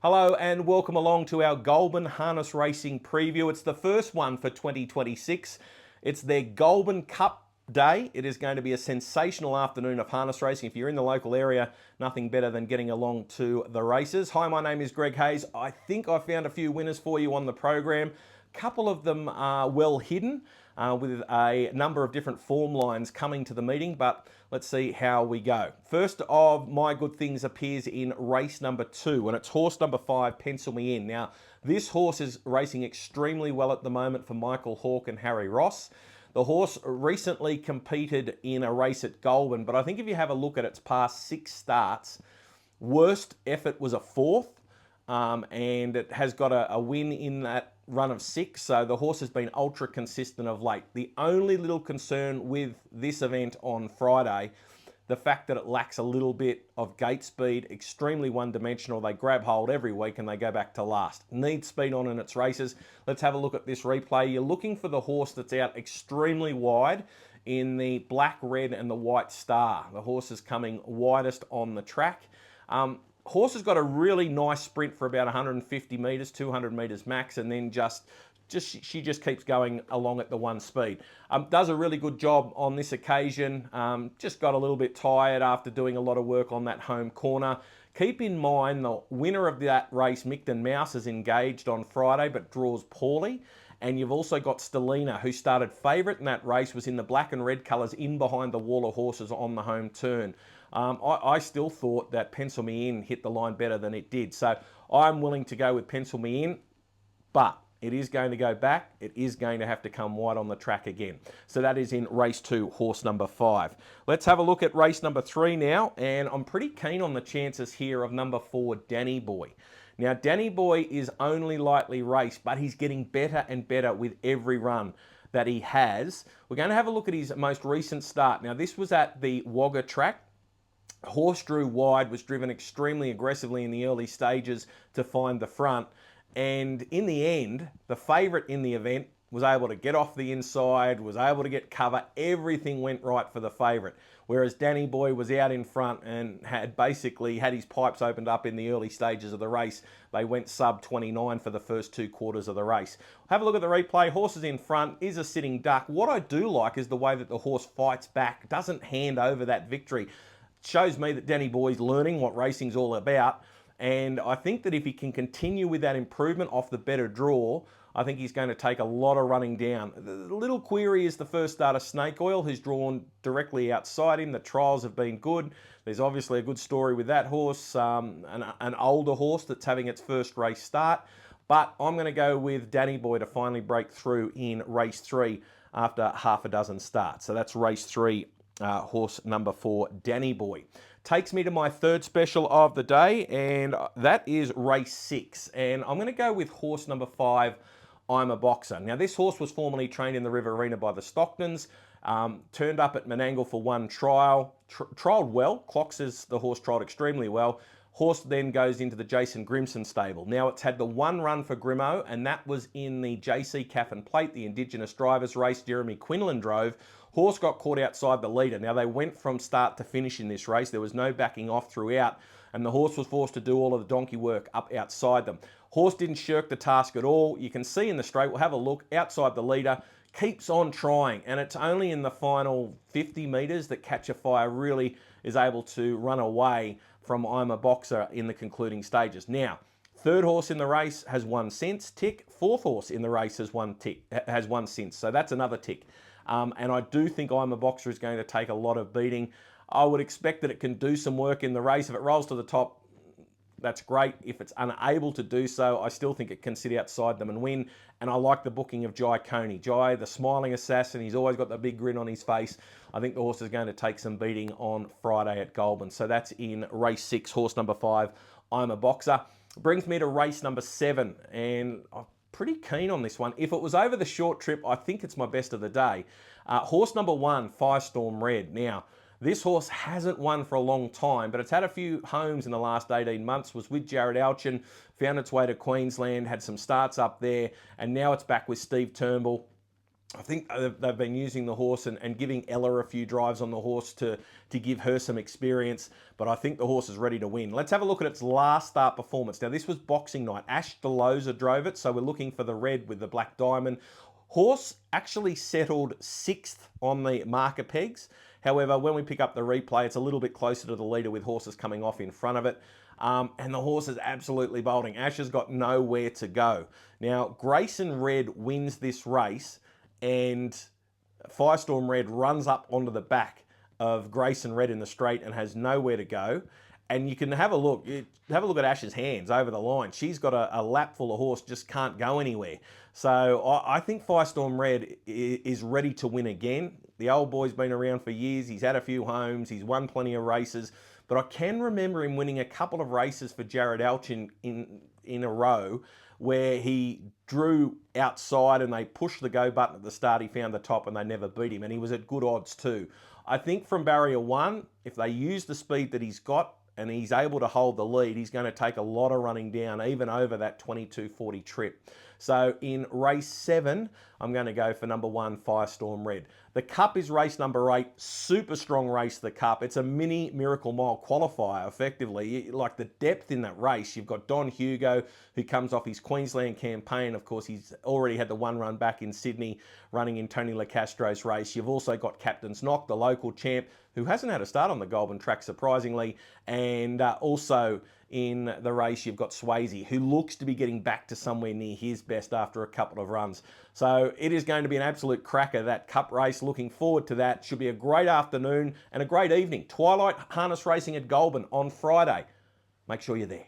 Hello and welcome along to our Goulburn Harness Racing preview. It's the first one for 2026. It's their Goulburn Cup day. It is going to be a sensational afternoon of harness racing. If you're in the local area, nothing better than getting along to the races. Hi, my name is Greg Hayes. I think I found a few winners for you on the program. A couple of them are well hidden with a number of different form lines coming to the meeting, but let's see how we go. First of my good things appears in race number 2, and it's horse number 5, Pencil Me In. Now, this horse is racing extremely well at the moment for Michael Hawke and Harry Ross. The horse recently competed in a race at Goulburn, but I think if you have a look at its past 6 starts, worst effort was a 4th, and it has got a win in that run of 6, so the horse has been ultra consistent of late. The only little concern with this event on Friday, the fact that it lacks a little bit of gate speed, extremely one-dimensional. They grab hold every week and they go back to last. Needs speed on in its races. Let's have a look at this replay. You're looking for the horse that's out extremely wide in the black, red and the white star. The horse is coming widest on the track. Horse has got a really nice sprint for about 150 metres, 200 metres max, and then she just keeps going along at the one speed. Does a really good job on this occasion. Just got a little bit tired after doing a lot of work on that home corner. Keep in mind the winner of that race, Micton Mouse, is engaged on Friday but draws poorly. And you've also got Stellina, who started favourite in that race, was in the black and red colours in behind the wall of horses on the home turn. I still thought that Pencil Me In hit the line better than it did. So I'm willing to go with Pencil Me In, but it is going to go back. It is going to have to come wide on the track again. So that is in race 2, horse number 5. Let's have a look at race number 3 now, and I'm pretty keen on the chances here of number 4, Danny Boy. Now, Danny Boy is only lightly raced, but he's getting better and better with every run that he has. We're going to have a look at his most recent start. Now, this was at the Wagga track. Horse drew wide, was driven extremely aggressively in the early stages to find the front. And in the end, the favourite in the event was able to get off the inside, was able to get cover. Everything went right for the favourite. Whereas Danny Boy was out in front and had basically had his pipes opened up in the early stages of the race. They went sub 29 for the first 2 quarters of the race. Have a look at the replay. Horse is in front, is a sitting duck. What I do like is the way that the horse fights back, doesn't hand over that victory. Shows me that Danny Boy's learning what racing's all about, and I think that if he can continue with that improvement off the better draw, I think he's going to take a lot of running down. The little query is the first starter, Snake Oil, who's drawn directly outside him. The trials have been good. There's obviously a good story with that horse, an older horse that's having its first race start, but I'm going to go with Danny Boy to finally break through in race 3 after half a dozen starts. So that's race 3. Horse number 4, Danny Boy. Takes me to my third special of the day, and that is race 6. And I'm going to go with horse number 5, I'm a Boxer. Now, this horse was formerly trained in the River Arena by the Stocktons, turned up at Menangle for one trial, trialled well. Clock says the horse trialled extremely well. Horse then goes into the Jason Grimson stable. Now, it's had the one run for Grimo, and that was in the JC Caffin Plate, the Indigenous Drivers race Jeremy Quinlan drove. Horse got caught outside the leader. Now, they went from start to finish in this race. There was no backing off throughout, and the horse was forced to do all of the donkey work up outside them. Horse didn't shirk the task at all. You can see in the straight, we'll have a look, outside the leader, keeps on trying, and it's only in the final 50 metres that Catch a Fire really is able to run away from I'm a Boxer in the concluding stages. Now, third horse in the race has 1 since, tick. Fourth horse in the race has 1 since, so that's another tick. And I do think I'm a Boxer is going to take a lot of beating. I would expect that it can do some work in the race. If it rolls to the top, that's great. If it's unable to do so, I still think it can sit outside them and win. And I like the booking of Jai Coney. Jai, the smiling assassin, he's always got the big grin on his face. I think the horse is going to take some beating on Friday at Goulburn. So that's in race 6, horse number 5, I'm a Boxer. Brings me to race number 7, and I'm pretty keen on this one. If it was over the short trip, I think it's my best of the day. Horse number 1, Firestorm Red. Now, this horse hasn't won for a long time, but it's had a few homes in the last 18 months, was with Jared Alchin, found its way to Queensland, had some starts up there, and now it's back with Steve Turnbull. I think they've been using the horse and giving Ella a few drives on the horse to give her some experience, but I think the horse is ready to win. Let's have a look at its last start performance. Now, this was Boxing Night. Ash DeLoza drove it, so we're looking for the red with the black diamond. Horse actually settled 6th on the marker pegs. However, when we pick up the replay, it's a little bit closer to the leader with horses coming off in front of it. And the horse is absolutely bolting. Ash has got nowhere to go. Now, Grayson Red wins this race, and Firestorm Red runs up onto the back of Grayson Red in the straight and has nowhere to go. And you can have a look at Ash's hands over the line. She's got a lap full of horse, just can't go anywhere. So I think Firestorm Red is ready to win again. The old boy's been around for years. He's had a few homes. He's won plenty of races. But I can remember him winning a couple of races for Jared Elchin in a row where he drew outside and they pushed the go button at the start. He found the top and they never beat him. And he was at good odds too. I think from barrier 1, if they use the speed that he's got, and he's able to hold the lead, he's going to take a lot of running down, even over that 22.40 trip. So in race 7, I'm going to go for number 1, Firestorm Red. The Cup is race number 8, super strong race, the Cup. It's a mini Miracle Mile qualifier, effectively. Like the depth in that race, you've got Don Hugo, who comes off his Queensland campaign. Of course, he's already had the one run back in Sydney, running in Tony LaCastro's race. You've also got Captain's Knock, the local champ, who hasn't had a start on the Goulburn track, surprisingly. And also in the race, you've got Swayze, who looks to be getting back to somewhere near his best after a couple of runs. So it is going to be an absolute cracker, that Cup race. Looking forward to that. Should be a great afternoon and a great evening. Twilight harness racing at Goulburn on Friday. Make sure you're there.